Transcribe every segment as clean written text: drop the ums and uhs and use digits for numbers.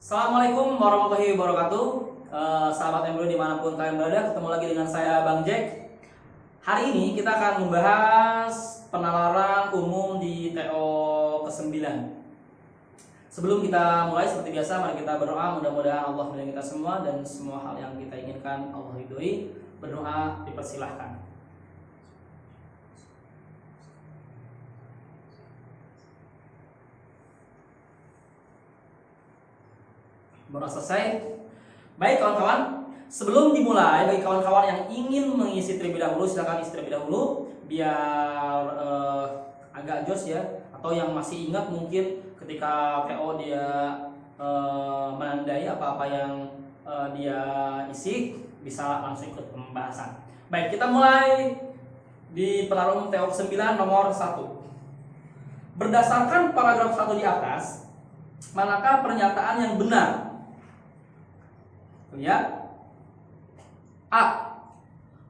Assalamualaikum warahmatullahi wabarakatuh. Sahabat Embro dimanapun kalian berada, ketemu lagi dengan saya Bang Jack. Hari ini kita akan membahas penalaran umum di TO ke-9. Sebelum kita mulai, seperti biasa, mari kita berdoa. Mudah-mudahan Allah melindungi kita semua dan semua hal yang kita inginkan Allah ridhoi. Berdoa dipersilahkan. Baru selesai. Baik kawan-kawan, sebelum dimulai, bagi kawan-kawan yang ingin mengisi terlebih dahulu, silakan isi terlebih dahulu biar agak jos ya. Atau yang masih ingat mungkin ketika PO dia menandai apa-apa yang dia isi, bisa langsung ikut pembahasan. Baik, kita mulai di penalaran TO 9 nomor 1. Berdasarkan paragraf 1 di atas, manakah pernyataan yang benar? Ya. A.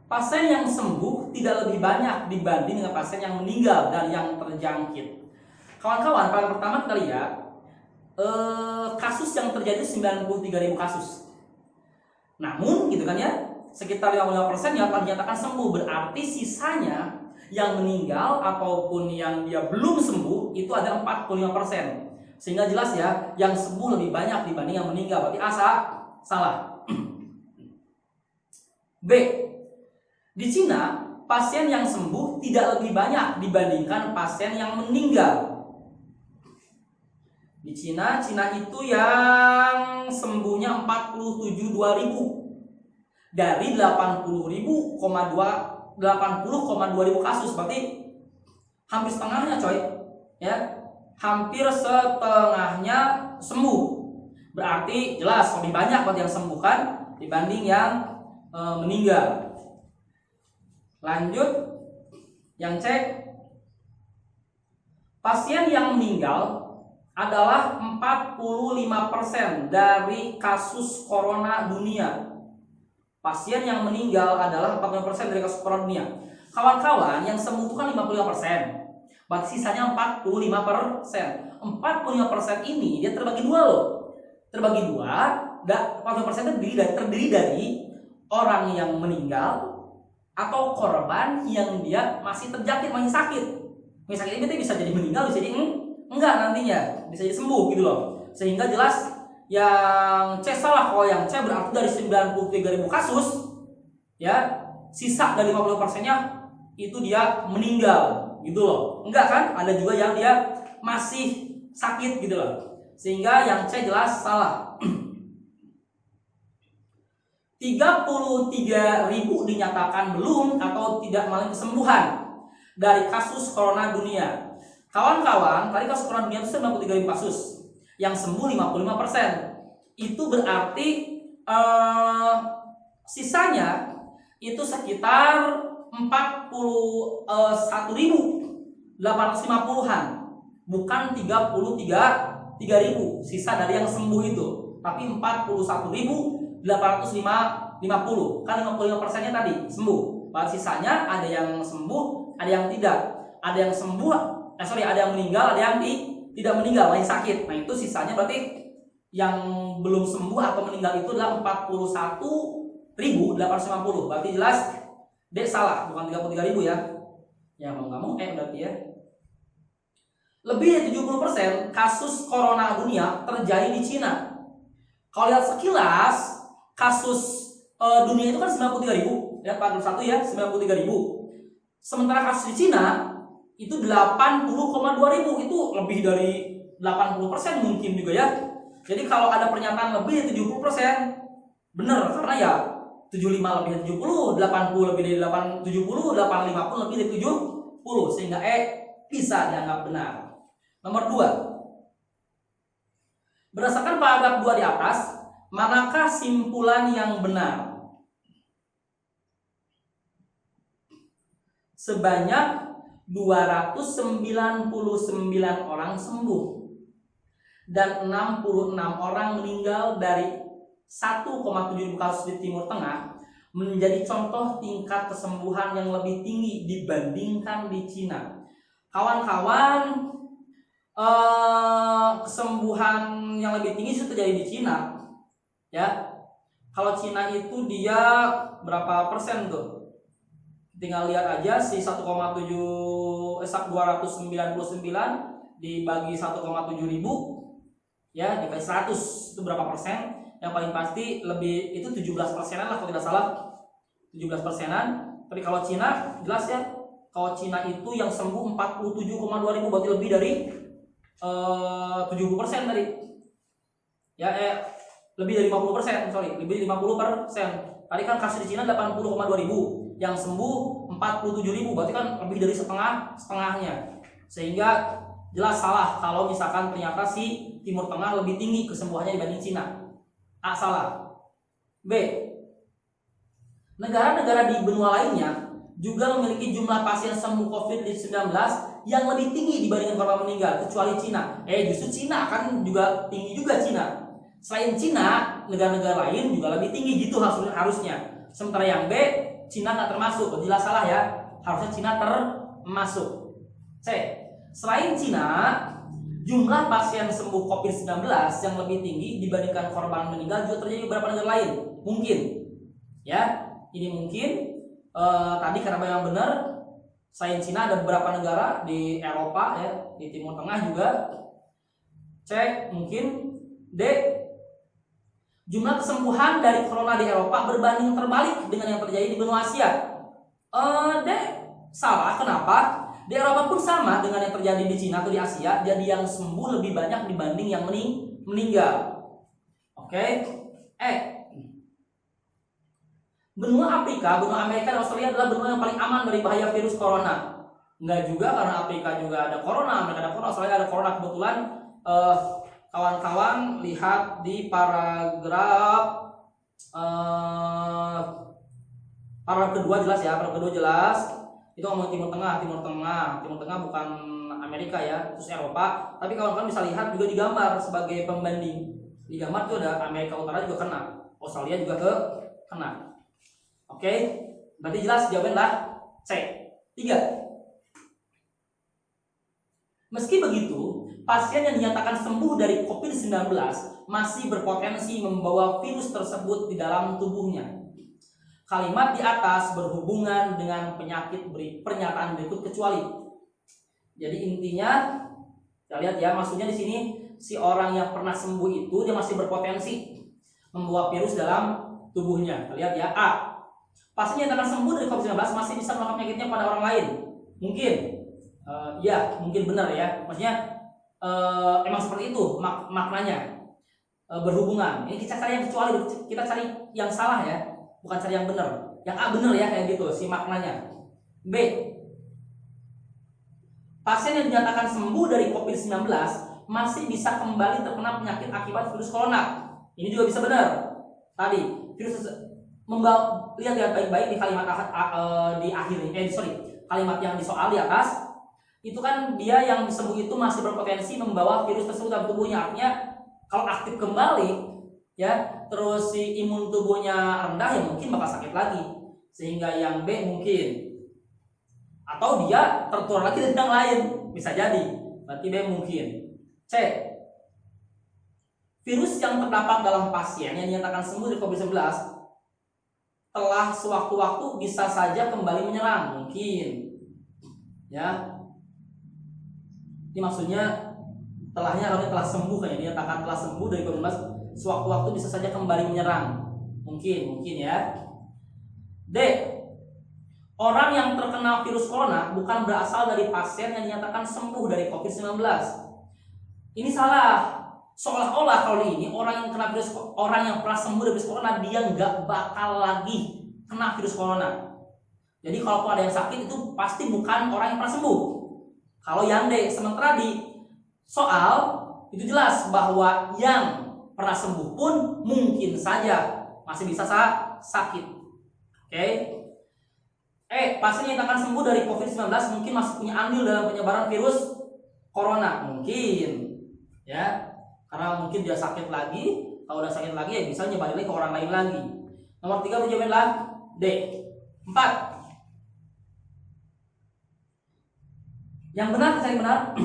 Pasien yang sembuh tidak lebih banyak dibanding dengan pasien yang meninggal dan yang terjangkit. Kawan-kawan, pada pertama kita lihat kasus yang terjadi 93.000 kasus. Namun, gitu kan ya, sekitar 55% yang telah dinyatakan sembuh, berarti sisanya yang meninggal ataupun yang dia belum sembuh itu ada 45%. Sehingga jelas ya, yang sembuh lebih banyak dibanding yang meninggal. Berarti A salah. B. Di Cina, pasien yang sembuh tidak lebih banyak dibandingkan pasien yang meninggal. Di Cina itu yang sembuhnya 47.2.000 dari 80.2 kasus, berarti hampir setengahnya coy. Ya, hampir setengahnya sembuh. Berarti jelas lebih banyak buat yang sembuh kan dibanding yang meninggal. Lanjut, yang C. Pasien yang meninggal adalah 45% dari kasus corona dunia. Pasien yang meninggal adalah 45% dari kasus corona dunia. Kawan-kawan, yang sembuh itu kan 55%. Berarti sisanya 45%. 45% ini dia terbagi dua loh. Terbagi dua, 40% terdiri dari orang yang meninggal atau korban yang dia masih terjangkit, masih sakit. Masih sakit ini bisa jadi meninggal, bisa jadi enggak nantinya, bisa jadi sembuh gitu loh. Sehingga jelas yang C salah. Kalau yang C berarti dari 93.000 kasus ya, sisa dari 50%-nya itu dia meninggal gitu loh. Enggak kan? Ada juga yang dia masih sakit gitu loh. Sehingga yang C jelas salah. 33.000 dinyatakan belum atau tidak mengalami kesembuhan dari kasus corona dunia. Kawan-kawan, tadi kasus corona dunia itu 93.000 kasus, yang sembuh 55%. Itu berarti sisanya itu sekitar 41.850-an, bukan 33.000 sisa dari yang sembuh itu, tapi 41.850, kan 55%-nya tadi sembuh. Berarti sisanya ada yang sembuh, ada yang tidak. Ada yang sembuh, ada yang meninggal, ada yang tidak meninggal, masih sakit. Nah, itu sisanya berarti yang belum sembuh atau meninggal itu adalah 41.850. Berarti jelas D salah, bukan 33.000 ya. Ya mau nggak mau berarti ya. Lebih dari 70% kasus corona dunia terjadi di Cina. Kalau lihat sekilas, kasus dunia itu kan 93.000, lihat paragraf 1 ya, 93.000. Sementara kasus di Cina itu 80,2.000, itu lebih dari 80% mungkin juga ya. Jadi kalau ada pernyataan lebih dari 70%, benar, karena ya 75 lebih dari 70, 80 lebih dari 70, 850 lebih dari 70, sehingga bisa dianggap benar. Nomor 2. Berdasarkan paragraf 2 di atas, manakah simpulan yang benar? Sebanyak 299 orang sembuh dan 66 orang meninggal dari 1,7 kasus di Timur Tengah menjadi contoh tingkat kesembuhan yang lebih tinggi dibandingkan di Cina. Kawan-kawan, kesembuhan yang lebih tinggi itu terjadi di Cina. Ya. Kalau Cina itu dia berapa persen tuh? Tinggal lihat aja si 299 dibagi 1,7 ribu ya dikali 100 itu berapa persen? Yang paling pasti lebih itu 17%-an lah kalau tidak salah. 17%-an. Tapi kalau Cina jelas ya, kalau Cina itu yang sembuh 47,2 ribu, berarti lebih dari 70% tadi. Ya lebih dari 50%, lebih dari 50%. Tadi kan kasus di Cina 80,2 ribu, yang sembuh 47 ribu, berarti kan lebih dari setengahnya. Sehingga jelas salah kalau misalkan ternyata si Timur Tengah lebih tinggi kesembuhannya dibanding Cina. A, salah. B, negara-negara di benua lainnya juga memiliki jumlah pasien sembuh COVID-19 yang lebih tinggi dibandingkan korban meninggal, kecuali Cina. Justru Cina kan juga tinggi juga Cina. Selain Cina, negara-negara lain juga lebih tinggi gitu harusnya. Sementara yang B, Cina nggak termasuk. Jelas salah ya. Harusnya Cina termasuk. C, selain Cina, jumlah pasien sembuh COVID-19 yang lebih tinggi dibandingkan korban meninggal juga terjadi di beberapa negara lain. Mungkin, ya, ini mungkin. Tadi karena memang benar, selain Cina ada beberapa negara di Eropa, ya, di Timur Tengah juga. C, mungkin. D, jumlah kesembuhan dari corona di Eropa berbanding terbalik dengan yang terjadi di benua Asia. D, salah. Kenapa? Di Eropa pun sama dengan yang terjadi di Cina atau di Asia, jadi yang sembuh lebih banyak dibanding yang meninggal. Oke. Benua Afrika, benua Amerika dan Australia adalah benua yang paling aman dari bahaya virus corona. Enggak juga, karena Afrika juga ada corona, Amerika ada corona, Australia ada corona. Kebetulan kawan-kawan lihat di paragraf kedua jelas ya, paragraf kedua jelas. Itu ngomong Timur Tengah bukan Amerika ya, terus Eropa. Tapi kawan-kawan bisa lihat juga di gambar sebagai pembanding. Di gambar itu ada Amerika Utara juga kena, Australia juga kena. Oke, berarti jelas jawabannya C. 3. Meski begitu, pasien yang dinyatakan sembuh dari COVID-19 masih berpotensi membawa virus tersebut di dalam tubuhnya. Kalimat di atas berhubungan dengan pernyataan berikut kecuali. Jadi intinya, kita lihat ya, maksudnya di sini si orang yang pernah sembuh itu dia masih berpotensi membawa virus dalam tubuhnya. Kita lihat ya, A. Pasien yang dinyatakan sembuh dari COVID-19 masih bisa melakukan penyakitnya pada orang lain. Mungkin. Ya, mungkin benar ya. Maksudnya emang seperti itu maknanya. Berhubungan. Ini kita cari yang kecuali, kita cari yang salah ya, bukan cari yang benar. Yang A benar ya, kayak gitu si maknanya. B. Pasien yang dinyatakan sembuh dari COVID-19 masih bisa kembali terkena penyakit akibat virus corona. Ini juga bisa benar. Tadi virus lihat baik-baik di kalimat di akhir kalimat yang di soal di atas. Itu kan dia yang sembuh itu masih berpotensi membawa virus tersebut dalam tubuhnya. Artinya kalau aktif kembali ya, terus si imun tubuhnya rendah, ya mungkin bakal sakit lagi. Sehingga yang B mungkin. Atau dia tertular lagi dari yang lain, bisa jadi. Berarti B mungkin. C. Virus yang terdapat dalam pasien yang dinyatakan sembuh dari COVID-19 telah sewaktu-waktu bisa saja kembali menyerang, mungkin. Ya. Ini maksudnya telah sembuh, kayaknya dinyatakan telah sembuh dari COVID-19 sewaktu-waktu bisa saja kembali menyerang. Mungkin ya. D. Orang yang terkena virus corona bukan berasal dari pasien yang dinyatakan sembuh dari COVID-19. Ini salah. Seolah-olah kalau ini orang yang pernah sembuh dari virus corona, dia nggak bakal lagi kena virus corona. Jadi kalau ada yang sakit itu pasti bukan orang yang pernah sembuh. Kalau yang D, sementara di soal itu jelas bahwa yang pernah sembuh pun mungkin saja masih bisa sakit. Oke. Pasien yang akan sembuh dari COVID-19 mungkin masih punya andil dalam penyebaran virus corona, mungkin. Ya. Karena mungkin dia sakit lagi, kalau udah sakit lagi ya bisa nyebarin ke orang lain lagi. Nomor 3 jawabannya D. 4. Yang benar, cari benar.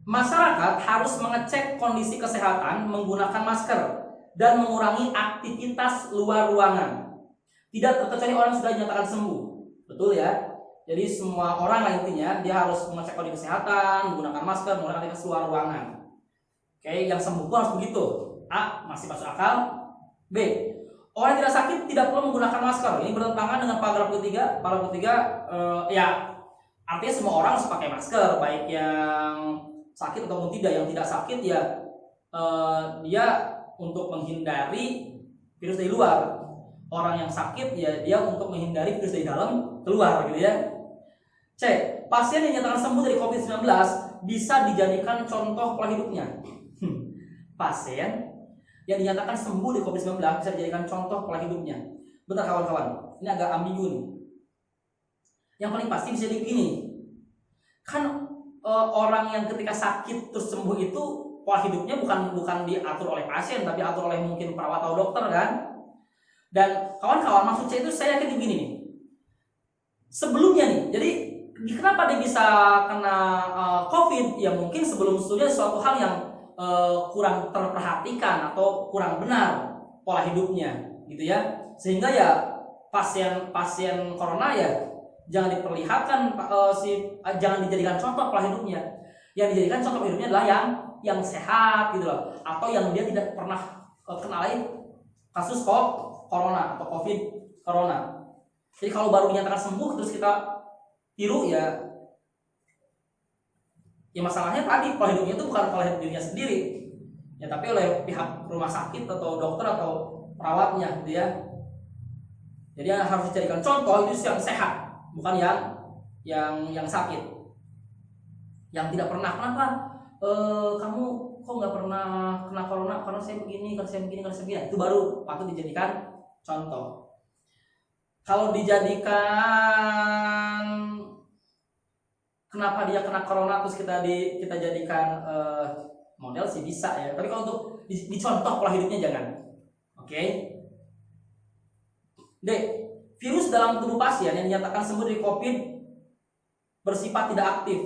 Masyarakat harus mengecek kondisi kesehatan menggunakan masker dan mengurangi aktivitas luar ruangan. Tidak terkecuali orang yang sudah dinyatakan sembuh. Betul ya? Jadi semua orang lah intinya dia harus mengecek kondisi kesehatan, menggunakan masker, menggunakan aktivitas luar ruangan. Oke, yang sembuh pun harus begitu. A. Masih masuk akal. B. Orang yang tidak sakit tidak perlu menggunakan masker. Ini bertentangan dengan paragraf ketiga. Paragraf ketiga, ya artinya semua orang harus pakai masker, baik yang sakit ataupun tidak. Yang tidak sakit ya dia untuk menghindari virus dari luar. Orang yang sakit ya dia untuk menghindari virus dari dalam keluar, gitu ya. C. Pasien yang dinyatakan sembuh dari COVID-19 bisa dijadikan contoh pola hidupnya. Pasien yang dinyatakan sembuh dari COVID-19 bisa dijadikan contoh pola hidupnya. Bentar kawan-kawan, ini agak ambigu nih. Yang paling pasti bisa jadi begini. Kan orang yang ketika sakit terus sembuh itu pola hidupnya bukan diatur oleh pasien, tapi diatur oleh mungkin perawat atau dokter kan. Dan kawan-kawan, maksud saya itu saya yakin begini nih. Sebelumnya nih, jadi kenapa dia bisa kena COVID? Ya mungkin sebelum-sebelumnya suatu hal yang kurang terperhatikan atau kurang benar pola hidupnya, gitu ya. Sehingga ya pasien corona ya jangan diperlihatkan jangan dijadikan contoh pola hidupnya. Yang dijadikan contoh pola hidupnya adalah yang sehat gitu loh, atau yang dia tidak pernah kena kasus corona atau COVID corona. Jadi kalau baru dinyatakan sembuh terus kita tiru ya masalahnya tadi pola hidupnya itu bukan pola hidup dirinya sendiri ya, tapi oleh pihak rumah sakit atau dokter atau perawatnya gitu ya. Jadi yang harus dijadikan contoh itu yang sehat, bukan yang sakit, yang tidak pernah. Kenapa kamu kok nggak pernah kena corona? Karena saya begini, karena saya begini. Itu baru patut dijadikan contoh. Kalau dijadikan kenapa dia kena corona terus kita jadikan model sih bisa ya. Tapi kalau untuk dicontoh pola hidupnya jangan. Oke. D. Virus dalam tubuh pasien yang dinyatakan sembuh dari COVID bersifat tidak aktif.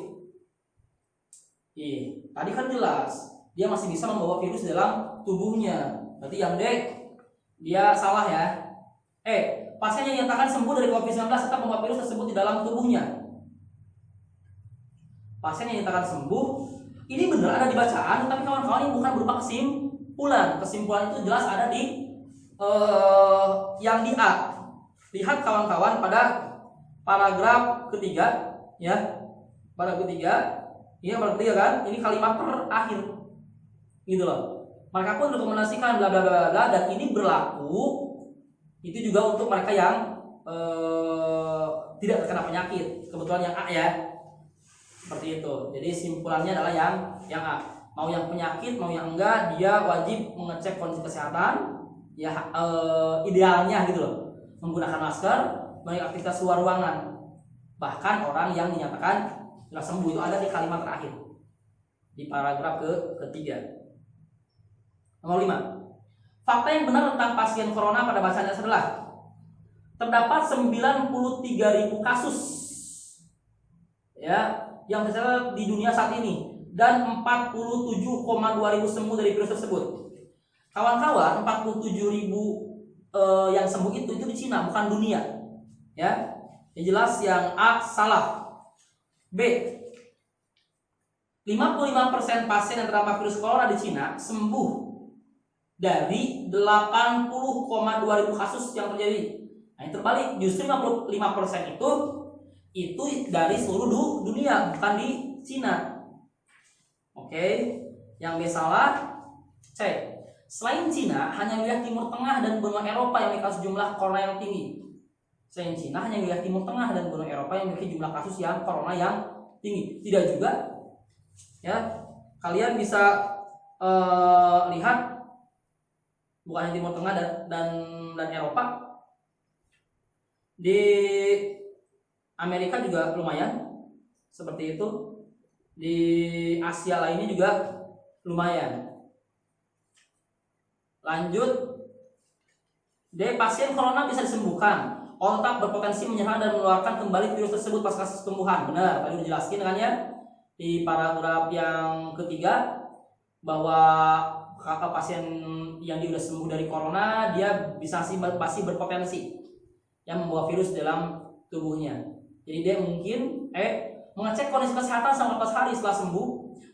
Tadi kan jelas dia masih bisa membawa virus dalam tubuhnya. Berarti yang D dia salah ya. Pasien yang dinyatakan sembuh dari COVID-19 tetap membawa virus tersebut di dalam tubuhnya. Pasien yang dinyatakan sembuh, ini benar ada di bacaan, tapi kawan-kawan ini bukan berupa kesimpulan. Kesimpulan itu jelas ada di yang di A. Lihat kawan-kawan pada paragraf ketiga, ya. Paragraf ketiga, ini paragraf ketiga kan? Ini kalimat terakhir, gitu loh. Mereka pun rekomendasikan bla bla bla bla, dan ini berlaku itu juga untuk mereka yang tidak terkena penyakit. Kebetulan yang A ya. Seperti itu. Jadi simpulannya adalah yang A. Mau yang penyakit, mau yang enggak, dia wajib mengecek kondisi kesehatan. Ya idealnya gitu loh. Menggunakan masker, mengikuti aktivitas luar ruangan. Bahkan orang yang dinyatakan telah sembuh itu ada di kalimat terakhir. Di paragraf ketiga. Nomor 5. Fakta yang benar tentang pasien corona pada bahasa Indonesia adalah terdapat 93.000 kasus ya yang tercatat di dunia saat ini dan 47,2 ribu sembuh dari virus tersebut. Kawan-kawan, 47.000 yang sembuh itu di Cina, bukan dunia. Ya. Yang jelas yang A salah. B. 55% pasien yang terdapat virus corona di Cina sembuh dari 80,2 ribu kasus yang terjadi. Nah, yang terbalik, justru 55% itu dari seluruh dunia, bukan di Cina. Oke, yang B salah. C. Selain Cina, hanya wilayah Timur Tengah dan benua Eropa yang memiliki jumlah corona yang tinggi. Selain Cina, hanya wilayah Timur Tengah dan benua Eropa yang memiliki jumlah kasus yang corona yang tinggi. Tidak juga. Ya, kalian bisa lihat bukan hanya Timur Tengah dan Eropa, di Amerika juga lumayan seperti itu, di Asia lainnya juga lumayan. Lanjut, D. Pasien corona bisa disembuhkan, tetap berpotensi menyerang dan menularkan kembali virus tersebut pasca kesembuhan. Benar, tadi udah dijelaskan kan ya. di paragraf yang ketiga bahwa kakak pasien yang dia sudah sembuh dari corona dia masih berpotensi yang membawa virus dalam tubuhnya. Jadi dia mungkin mengecek kondisi kesehatan selama 14 hari setelah sembuh,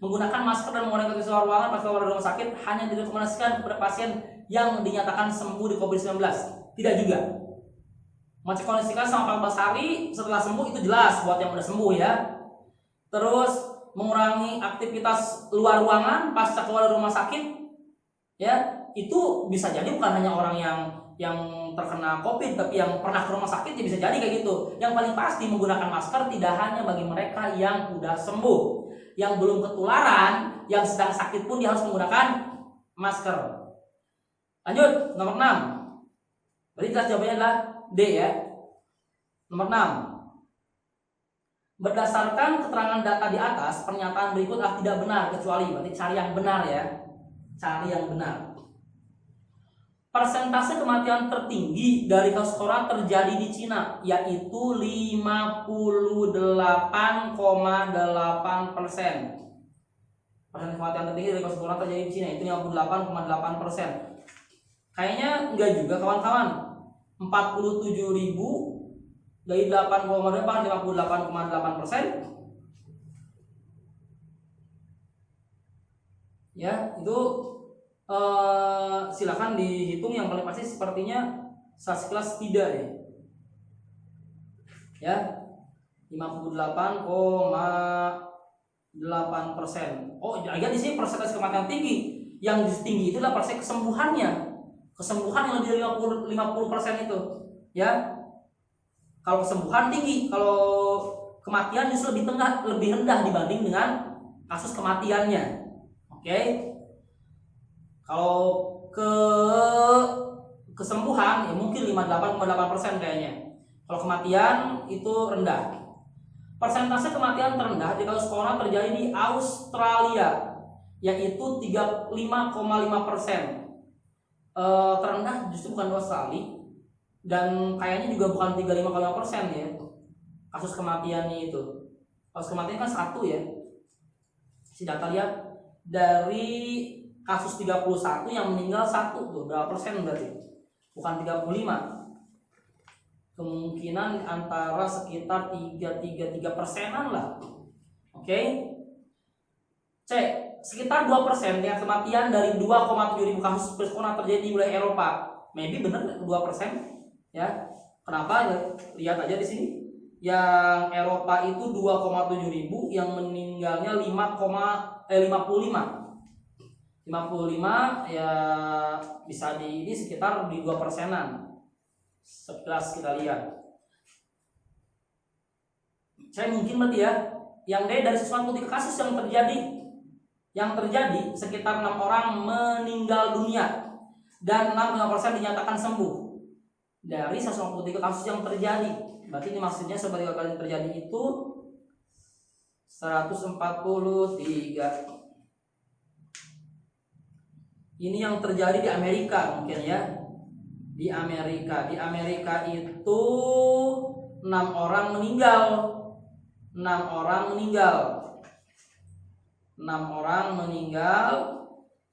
menggunakan masker dan mengurangi keluar ruangan pas keluar dari rumah sakit hanya direkomendasikan kepada pasien yang dinyatakan sembuh di COVID-19. Tidak juga. Mengecek kondisi kesehatan selama 14 hari setelah sembuh itu jelas buat yang udah sembuh ya. Terus mengurangi aktivitas luar ruangan pasca keluar dari rumah sakit, ya itu bisa jadi bukan hanya orang yang terkena COVID, tapi yang pernah ke rumah sakit ya bisa jadi kayak gitu. Yang paling pasti menggunakan masker tidak hanya bagi mereka yang udah sembuh, yang belum ketularan, yang sedang sakit pun dia harus menggunakan masker. Lanjut, nomor 6. Berarti jelas jawabannya adalah D ya. Nomor 6. Berdasarkan keterangan data di atas, pernyataan berikut adalah tidak benar kecuali, berarti cari yang benar ya. Cari yang benar. Persentase kematian tertinggi dari kasus corona terjadi di Cina, yaitu 58,8%. Persentase kematian tertinggi dari kasus corona terjadi di Cina itu 58,8%. Kayaknya enggak juga kawan-kawan. 47.000 dari 8,8 58,8%. Ya, itu silakan dihitung, yang paling pasti sepertinya sekelas tidak deh. Ya, 58,8%. Oh, ya di sini persentase kematian tinggi. Yang tinggi itu adalah persentase kesembuhannya. Kesembuhan yang lebih dari 50% itu. Ya. Kalau kesembuhan tinggi, kalau kematian justru lebih rendah dibanding dengan kasus kematiannya. Oke. Kalau kesembuhan ya mungkin 58,8% kayaknya. Kalau kematian itu rendah. Persentase kematian terendah di kasus corona terjadi di Australia, yaitu 35,5%. Terendah justru bukan di Australia, dan kayaknya juga bukan 35,5% ya kasus kematiannya itu. Kasus kematian kan 1 ya. Si data lihat dari kasus 31 yang meninggal 1 tuh berapa persen berarti? Bukan 35. Kemungkinan antara sekitar 3,33%-an lah. Oke. C. Sekitar 2% dengan kematian dari 2,7 ribu kasus virus corona terjadi di wilayah Eropa. Maybe benar 2%. Ya, kenapa? Lihat aja di sini. Yang Eropa itu 2,7 ribu, yang meninggalnya 55 ya bisa ini sekitar di 2%-an. Sekilas kita lihat. Saya mungkin berarti ya, yang D dari 193 kasus yang terjadi sekitar 6 orang meninggal dunia dan 65% dinyatakan sembuh. Dari 193 kasus yang terjadi, berarti ini maksudnya seperti kali terjadi itu 143. Ini yang terjadi di Amerika mungkin ya. Di Amerika itu 6 orang meninggal. 6 orang meninggal.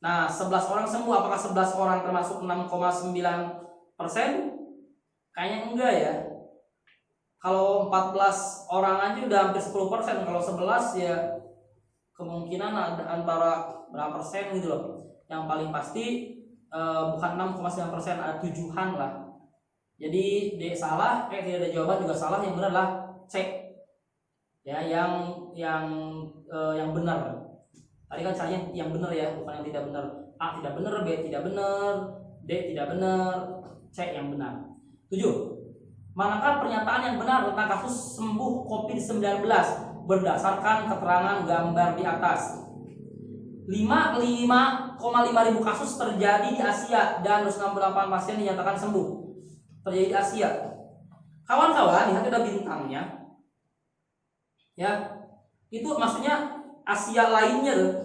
Nah, 11 orang sembuh. Apakah 11 orang termasuk 6,9%? Kayaknya enggak ya. Kalau 14 orang aja udah hampir 10%. Kalau 11 ya kemungkinan ada antara berapa persen gitu loh. Yang paling pasti bukan 6,9%, ada 7-an lah. Jadi D salah, tidak ada jawaban juga salah. Yang benar adalah C. Ya, yang benar. Tadi kan caranya yang benar ya, bukan yang tidak benar. A tidak benar, B tidak benar, D tidak benar, C yang benar. 7. Manakah pernyataan yang benar tentang kasus sembuh COVID-19 berdasarkan keterangan gambar di atas? 5,5 ribu kasus terjadi di Asia dan 268 pasien dinyatakan sembuh. Terjadi di Asia. Kawan-kawan, lihat ada bintangnya. Ya. Itu maksudnya Asia lainnya loh.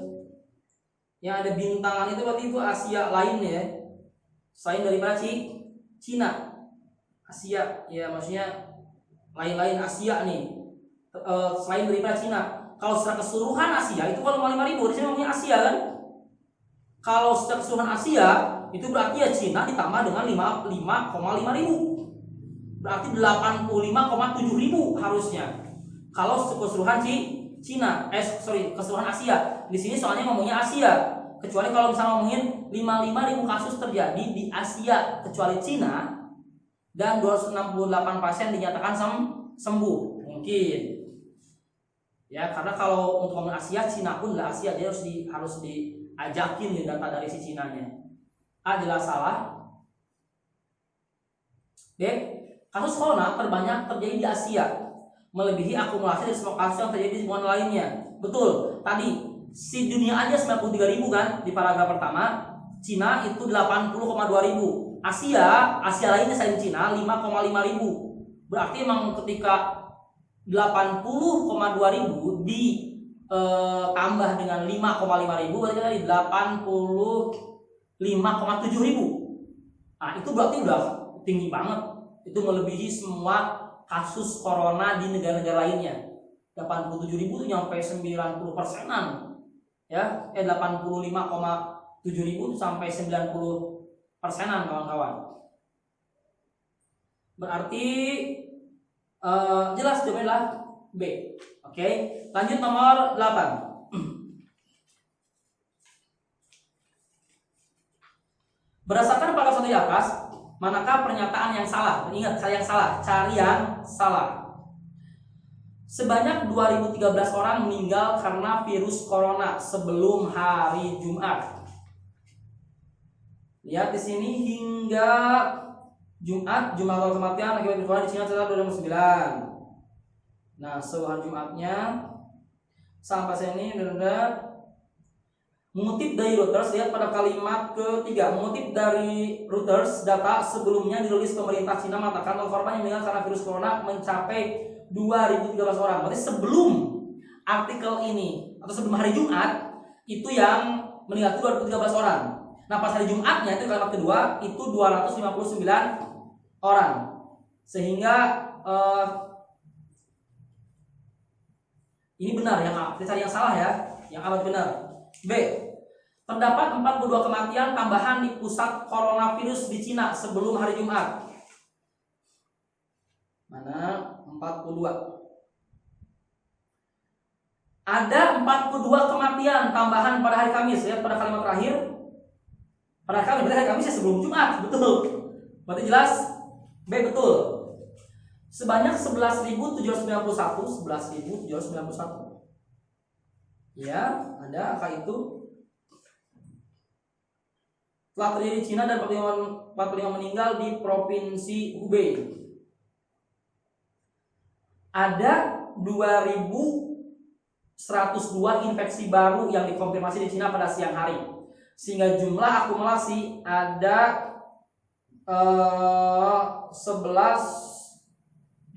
Yang ada bintangan itu berarti itu Asia lainnya ya. Selain daripada Cina. Asia ya, maksudnya lain-lain Asia nih. Selain daripada Cina. Kalau secara keseluruhan Asia itu kalau 5.000, di sini ngomongnya Asia kan. Kalau secara keseluruhan Asia itu berarti ya Cina ditambah dengan 5,5 ribu. Berarti 85,7 ribu harusnya. Kalau keseluruhan Cina, keseluruhan Asia. Di sini soalnya ngomongnya Asia. Kecuali kalau misalnya ngomongin 55.000 kasus terjadi di Asia kecuali Cina dan 268 pasien dinyatakan sembuh. Mungkin. Ya, karena kalau untuk ngomongin Asia, Cina pun lah Asia, dia harus diajakin nih data dari si Cinanya. A jelas salah. B, kasus corona terbanyak terjadi di Asia, melebihi akumulasi dari semua kasus yang terjadi di lingkungan lainnya. Betul. Tadi si dunia aja 93.000 kan di paragraf pertama. Cina itu 80,2 ribu. Asia lainnya selain Cina 5,5 ribu. Berarti emang ketika 80,2 ribu tambah dengan 5,5 ribu berarti tadi 85,7 ribu. Nah itu berarti udah tinggi banget. Itu melebihi semua kasus corona di negara-negara lainnya. 87 ribu itu nyampe 90%-an. Ya, 85,7 ribu sampai 90%-an kawan-kawan. Berarti jelas jawabannya adalah B. Oke, lanjut nomor 8. Berdasarkan paragraf 1 di atas, manakah pernyataan yang salah? Ingat, cari yang salah. Cari yang salah. Sebanyak 2.013 orang meninggal karena virus corona sebelum hari Jumat. Lihat di sini hingga Jumat, jumlah kematian akibat virus corona di Cina tercatat 2009. Nah, setelah Jumatnya sampai sini mengutip dari Reuters, lihat pada kalimat ketiga, mengutip dari Reuters, data sebelumnya dirilis pemerintah Cina mengatakan korban yang meninggal karena virus corona mencapai 2.013 orang. Berarti sebelum artikel ini atau sebelum hari Jumat itu yang meninggal itu 213 orang. Nah, pas hari Jumatnya itu kalimat kedua itu 259 orang. Sehingga ini benar yang A. Kita cari yang salah ya, yang amat benar. B. Terdapat 42 kematian tambahan di pusat coronavirus di Cina sebelum hari Jumat. Mana 42? Ada 42 kematian tambahan pada hari Kamis. Lihat pada kalimat terakhir. Pada hari Kamis ya sebelum Jumat, betul. Berarti jelas B betul. Sebanyak 11.791. Ya, ada angka itu. Telah terjadi di Cina dan 45 meninggal di Provinsi Hubei. Ada 2.102 infeksi baru yang dikonfirmasi di Cina pada siang hari. Sehingga jumlah akumulasi ada 11.791.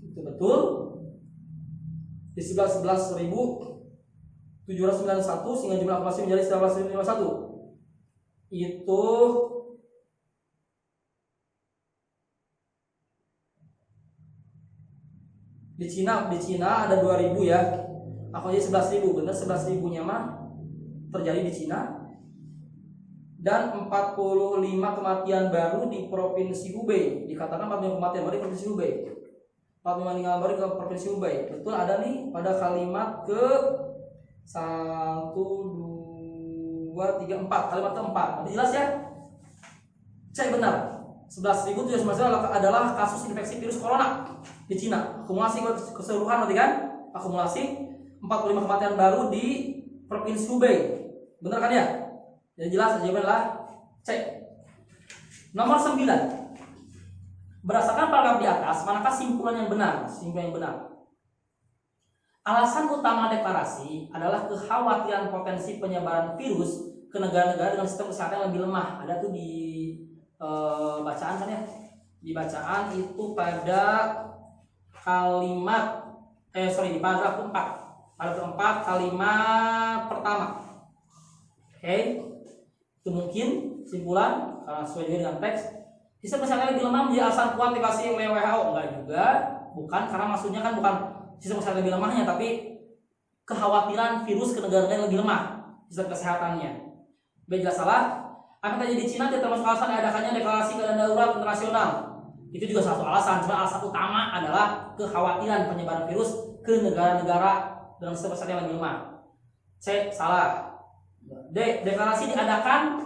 Itu betul. Di 11.791 sehingga jumlah akumulasi menjadi 11.051. Itu di Cina ada 2.000 ya. Aku jadi 11.000, benar 11.000-nya mah terjadi di Cina. Dan 45 kematian baru di Provinsi Hubei. Dikatakan 45 kematian baru di Provinsi Hubei. 45 meninggal baru ke Provinsi Hubei. Betul ada nih pada kalimat ke 1, 2, 3, 4. Kalimat keempat. Nanti jelas ya? Cek benar. 11.791 adalah kasus infeksi virus corona di Cina. Akumulasi keseluruhan nanti kan? Akumulasi 45 kematian baru di Provinsi Hubei. Benar kan ya? Jadi jelas jawabannya adalah C. Nomor 9. Berdasarkan paragraf di atas, manakah simpulan yang benar? Simpulan yang benar. Alasan utama deklarasi adalah kekhawatiran potensi penyebaran virus ke negara-negara dengan sistem kesehatan yang lebih lemah. Ada tuh di bacaan kan ya? Di bacaan itu pada kalimat di paragraf keempat. Paragraf keempat kalimat pertama. Oke. Itu mungkin simpulan karena sesuai dengan teks. Sistem kesehatan lebih lemah menjadi alasan kuantifikasi oleh WHO. Enggak juga. bukan, karena maksudnya kan bukan sistem kesehatan lebih lemahnya, tapi kekhawatiran virus ke negara-negara yang lebih lemah sistem kesehatannya. B jelas salah. Akan terjadi di Cina tidak termasuk alasan diadakannya deklarasi keadaan darurat internasional. Itu juga salah satu alasan, cuma alasan utama adalah kekhawatiran penyebaran virus ke negara-negara dengan sistem kesehatan yang lebih lemah. C salah. D deklarasi diadakan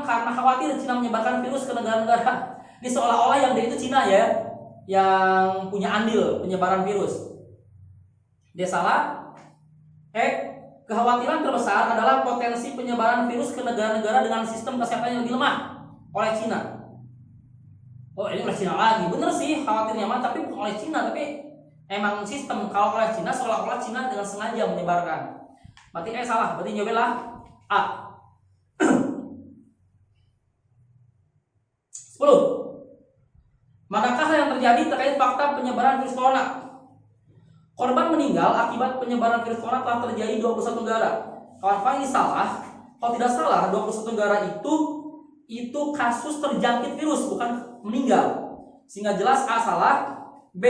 karena khawatir Cina menyebarkan virus ke negara-negara. Ini seolah-olah yang D itu Cina ya, yang punya andil penyebaran virus. D salah. E kekhawatiran terbesar adalah potensi penyebaran virus ke negara-negara dengan sistem kesehatan yang lebih lemah oleh Cina. Oh, ini oleh Cina lagi. Bener sih khawatirnya mah, tapi bukan oleh Cina, tapi emang sistem. Kalau oleh Cina seolah-olah Cina dengan sengaja menyebarkan. Berarti salah. Berarti jawablah A. 10. Manakah yang terjadi terkait fakta penyebaran virus corona? Korban meninggal akibat penyebaran virus corona telah terjadi 21 negara. Kawan-kawan ini salah. Kalau tidak salah, 21 negara itu kasus terjangkit virus, bukan meninggal. Sehingga jelas A salah. B.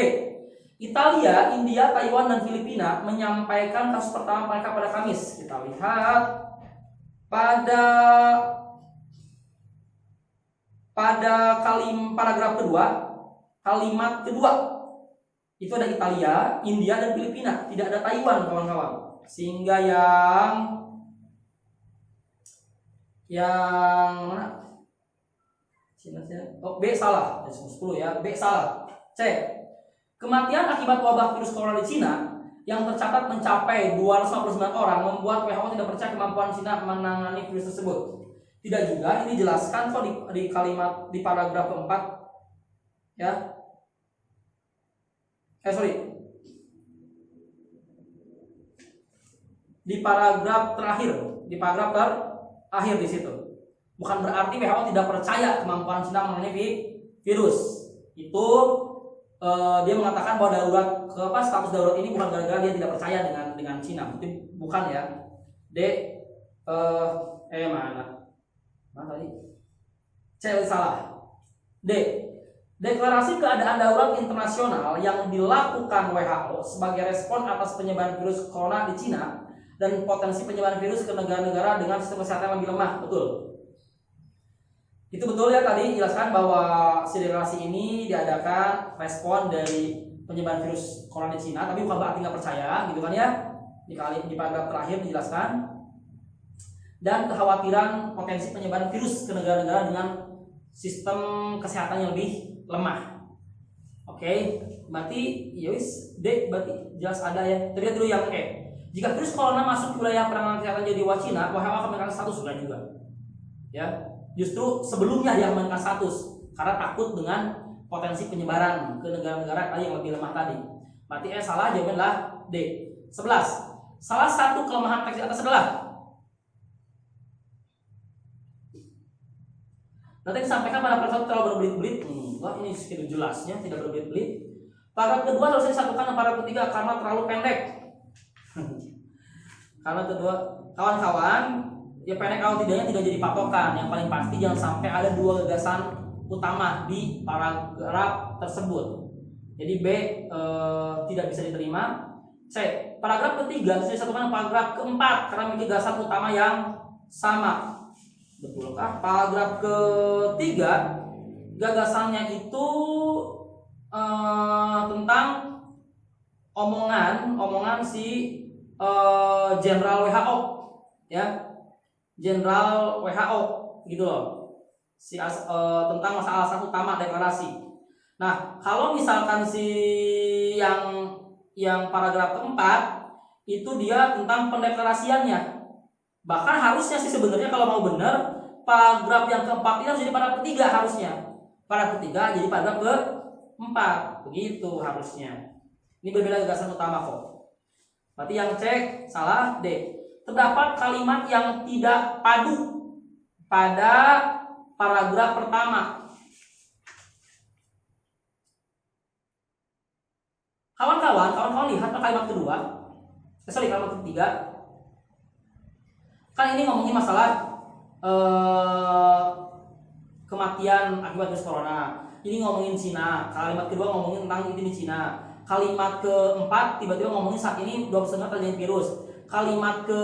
Italia, India, Taiwan, dan Filipina menyampaikan kasus pertama mereka pada Kamis. Kita lihat pada paragraf kedua, kalimat kedua. Itu ada Italia, India, dan Filipina. Tidak ada Taiwan, kawan-kawan. Sehingga yang mana? Oh, B salah. 10 ya. B salah. C. Kematian akibat wabah virus corona di Cina yang tercatat mencapai 259 orang membuat WHO tidak percaya kemampuan Cina menangani virus tersebut. Tidak juga, ini dijelaskan kok di kalimat di paragraf keempat ya. Di paragraf terakhir di situ. Bukan berarti WHO tidak percaya kemampuan Cina menangani virus. Itu dia mengatakan bahwa status darurat ini bukan gara-gara dia tidak percaya dengan Cina. Itu bukan ya. D mana tadi? C salah. D. Deklarasi keadaan darurat internasional yang dilakukan WHO sebagai respon atas penyebaran virus corona di Cina dan potensi penyebaran virus ke negara-negara dengan sistem kesehatan yang lebih lemah. Betul. Itu betul ya, tadi jelaskan bahwa si deklarasi ini diadakan respon dari penyebaran virus corona di Cina, tapi bukan berarti nggak percaya, gitu kan ya? Di paragraf terakhir dijelaskan. Dan kekhawatiran potensi penyebaran virus ke negara-negara dengan sistem kesehatan yang lebih lemah. Oke, berarti yowis D berarti jelas ada ya. Terlihat dulu yang E. Jika virus corona masuk ke wilayah penanganan kesehatan jadi Cina, WHO akan menaikkan status juga. Ya, justru sebelumnya dia menaikkan status karena takut dengan potensi penyebaran ke negara-negara yang lebih lemah tadi. Berarti E salah, jawabannya D. 11. Salah satu kelemahan teks di atas adalah nanti disampaikan pada paragraf terlalu berbelit-belit. Wah, ini sedikit jelasnya, tidak berbelit-belit. Paragraf kedua harus disatukan dengan paragraf ketiga karena terlalu pendek. Karena kedua, kawan-kawan, ya pendek atau tidaknya tidak jadi patokan. Yang paling pasti jangan sampai ada dua gagasan utama di paragraf tersebut. Jadi B tidak bisa diterima. C. Paragraf ketiga harus disatukan dengan paragraf keempat karena memiliki gagasan utama yang sama. Betulkah? Paragraf ketiga gagasannya itu tentang omongan si Jenderal WHO ya, Jenderal WHO gitu loh, tentang masalah alasan utama deklarasi. Nah, kalau misalkan si yang paragraf keempat itu dia tentang pendeklarasiannya. Bahkan harusnya sih sebenarnya kalau mau benar paragraf yang keempat ini harus jadi paragraf ketiga harusnya. Paragraf ketiga jadi paragraf keempat. Begitu harusnya. Ini berbeda gagasan utama kok. Berarti yang cek salah D. Terdapat kalimat yang tidak padu pada paragraf pertama. Kawan-kawan lihat kalimat kedua. Kalimat ketiga. Kan ini ngomongin masalah kematian akibat virus corona. ini ngomongin Cina. Kalimat kedua ngomongin tentang itu di Cina. Kalimat keempat tiba-tiba ngomongin saat ini 20 negara terjadi virus. Kalimat ke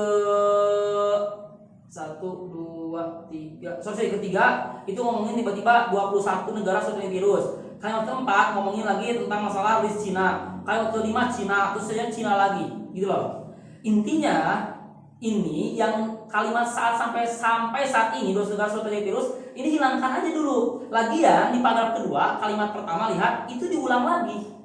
1, 2, 3, ketiga itu ngomongin tiba-tiba 21 negara sudah terjadi virus. Kalimat keempat ngomongin lagi tentang masalah list Cina. Kalimat kelima Cina, terus saja Cina lagi, gitu loh. Intinya ini yang kalimat sampai saat ini 20 negara sudah terjadi virus, ini hilangkan aja dulu. Lagian di paragraf kedua kalimat pertama lihat itu diulang lagi.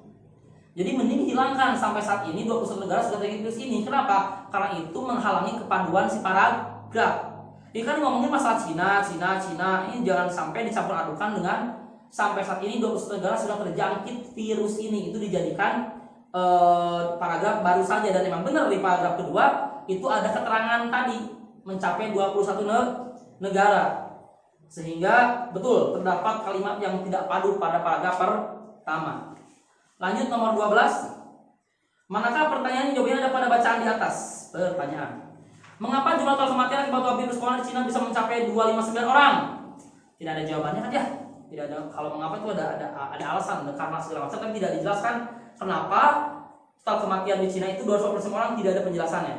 Jadi mending hilangkan sampai saat ini 21 negara sudah terjadi virus ini. Kenapa? Karena itu menghalangi kepaduan si paragraf. Ini kan ngomongin masalah Cina. Ini jangan sampai dicampur adukan dengan sampai saat ini 21 negara sudah terjangkit virus ini. Itu dijadikan paragraf baru saja. Dan memang benar di paragraf kedua itu ada keterangan tadi mencapai 21 negara. Sehingga betul terdapat kalimat yang tidak padu pada paragraf pertama. Lanjut nomor 12. Manakah pertanyaan jawabannya ada pada bacaan di atas? Pertanyaan. Mengapa jumlah total kematian akibat virus corona di Cina bisa mencapai 259 orang? Tidak ada jawabannya kan ya? Tidak ada. Kalau mengapa itu ada alasan karena segala macam, tapi tidak dijelaskan kenapa total kematian di Cina itu 259 orang, tidak ada penjelasannya.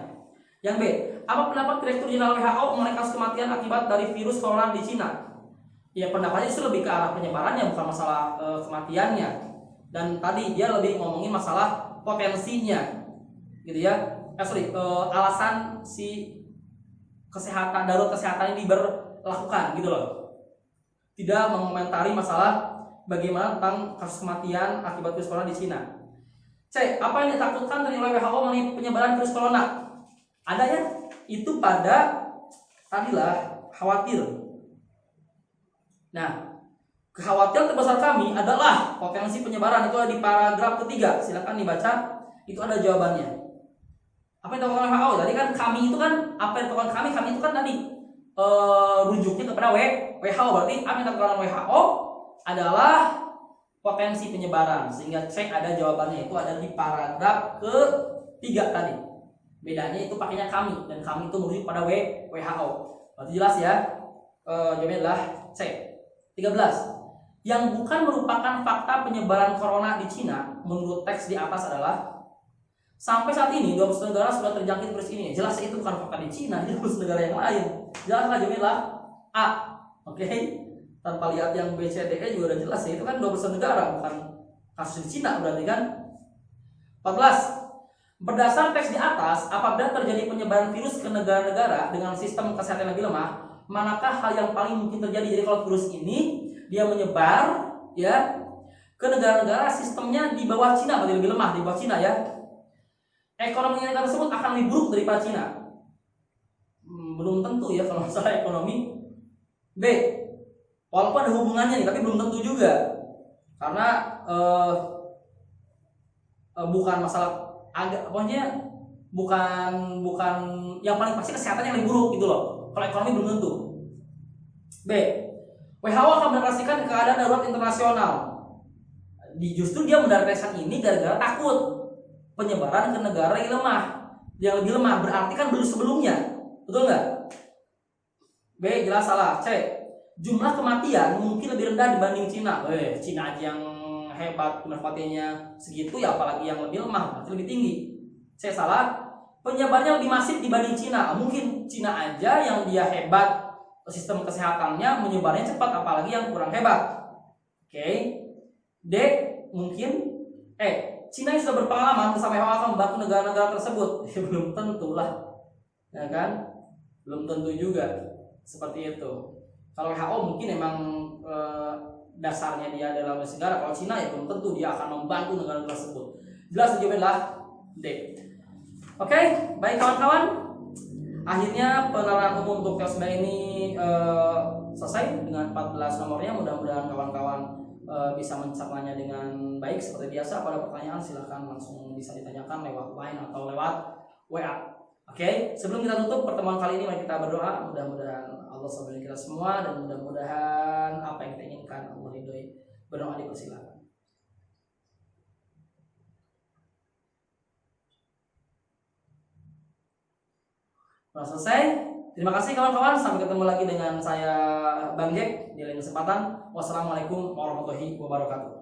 Yang B, apa pendapat Direktur Jenderal WHO mengenai kasus kematian akibat dari virus corona di Cina? Ya pendapatnya itu lebih ke arah penyebarannya, bukan masalah kematiannya. Dan tadi dia lebih ngomongin masalah potensinya, gitu ya. Alasan si kesehatan darurat kesehatan ini diberlakukan, gitu loh. Tidak mengomentari masalah bagaimana tentang kasus kematian akibat virus corona di Cina. C, apa yang ditakutkan dari WHO mengenai penyebaran virus corona? Ada ya? Itu pada tadilah khawatir. Nah, kekhawatiran terbesar kami adalah potensi penyebaran. Itu ada di paragraf ketiga. Silakan dibaca. Itu ada jawabannya. Apa yang dilakukan WHO? Tadi kan kami itu kan apa yang dilakukan kami itu kan tadi rujuknya kepada WHO. Berarti apa yang dilakukan WHO adalah potensi penyebaran. Sehingga cek ada jawabannya. Itu ada di paragraf ketiga tadi. Bedanya itu pakainya kami, dan kami itu merujuk pada WHO. Berarti jelas ya. Jawabannya adalah C. 13. Yang bukan merupakan fakta penyebaran corona di Cina menurut teks di atas adalah sampai saat ini 20 negara sudah terjangkit virus ini. Jelas itu bukan fakta di Cina, ini 20 negara yang lain. Jelaslah jawabannya A. Oke. Tanpa lihat yang B, C, D, E juga udah jelas ya. Itu kan 20 negara, bukan kasus di Cina berarti kan. 14. Berdasar teks di atas, apabila terjadi penyebaran virus ke negara-negara dengan sistem kesehatan yang lebih lemah, manakah hal yang paling mungkin terjadi? Jadi kalau virus ini dia menyebar ya ke negara-negara sistemnya di bawah Cina, berarti lebih lemah di bawah Cina ya. Ekonomi negara tersebut akan lebih buruk daripada Cina. Belum tentu ya kalau masalah ekonomi. B, walaupun ada hubungannya nih, tapi belum tentu juga. Karena bukan masalah pokoknya bukan yang paling pasti kesehatan yang lebih buruk gitu loh. Kalau ekonomi belum tentu. B, WHO akan mendeklarasikan keadaan darurat internasional. Justru dia mendeklarasikan ini gara-gara takut penyebaran ke negara yang lemah. Yang lebih lemah berarti kan belum sebelumnya. Betul nggak? B, jelas salah. C, jumlah kematian mungkin lebih rendah dibanding Cina. Cina aja yang hebat kematiannya segitu, ya apalagi yang lebih lemah berarti lebih tinggi. C, salah. Penyebarannya lebih masif dibanding Cina. Mungkin Cina aja yang dia hebat sistem kesehatannya, menyebarnya cepat, apalagi yang kurang hebat. Oke. D, mungkin Cina yang sudah berpengalaman bersama WHO akan membantu negara-negara tersebut. Belum tentu lah, ya kan? Belum tentu juga seperti itu. Kalau WHO mungkin memang dasarnya dia adalah negara. Kalau Cina ya belum tentu dia akan membantu negara tersebut. Jelas jawabannya adalah D. Oke, baik kawan-kawan. Akhirnya penerapan umum untuk kelas 9 ini selesai dengan 14 nomornya. Mudah-mudahan kawan-kawan bisa mencermanya dengan baik. Seperti biasa, pada pertanyaan silahkan langsung bisa ditanyakan lewat line atau lewat WA. Oke, sebelum kita tutup pertemuan kali ini, mari kita berdoa. Mudah-mudahan Allah memberkati kita semua, dan mudah-mudahan apa yang kita inginkan Allah ridhoi. Berdoa dipersilakan. Sudah selesai? Terima kasih kawan-kawan, sampai ketemu lagi dengan saya Bang Jack di lain kesempatan. Wassalamualaikum warahmatullahi wabarakatuh.